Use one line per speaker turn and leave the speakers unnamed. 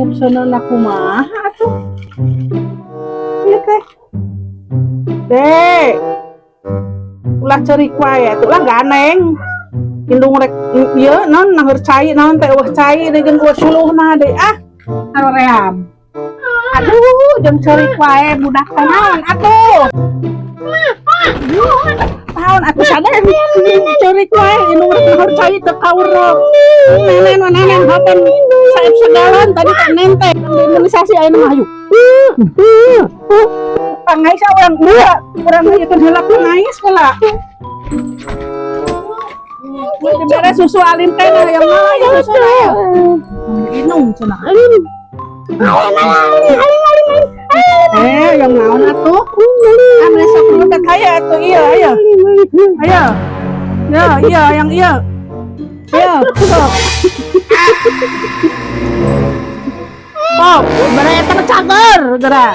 ayam sana aku mah atuh. Ieu teh. Dek. Ulah ceurik wae atuh ulah ganeng. Indung rek ieu naon naheur cai naon teh eueuh cai degeun eueuh suluh mah deui haream. Aduh jeung ceurik wae budak teh naon atuh. Naon atuh sadar ceurik wae indung rek naheur cai teu kaurok. Nenen hapan saeb sagalan tadi teh nenteng di imunisasi ayeuna mah hayu. Pangais urang urang ieu heula pangais heula. Dibere susu alim teh yang mana ya susu ya minum cenah alim yang naon atuh anu sok leutet aya atuh ieu aya ya iya yang iya ya sok sok bare eta cager geura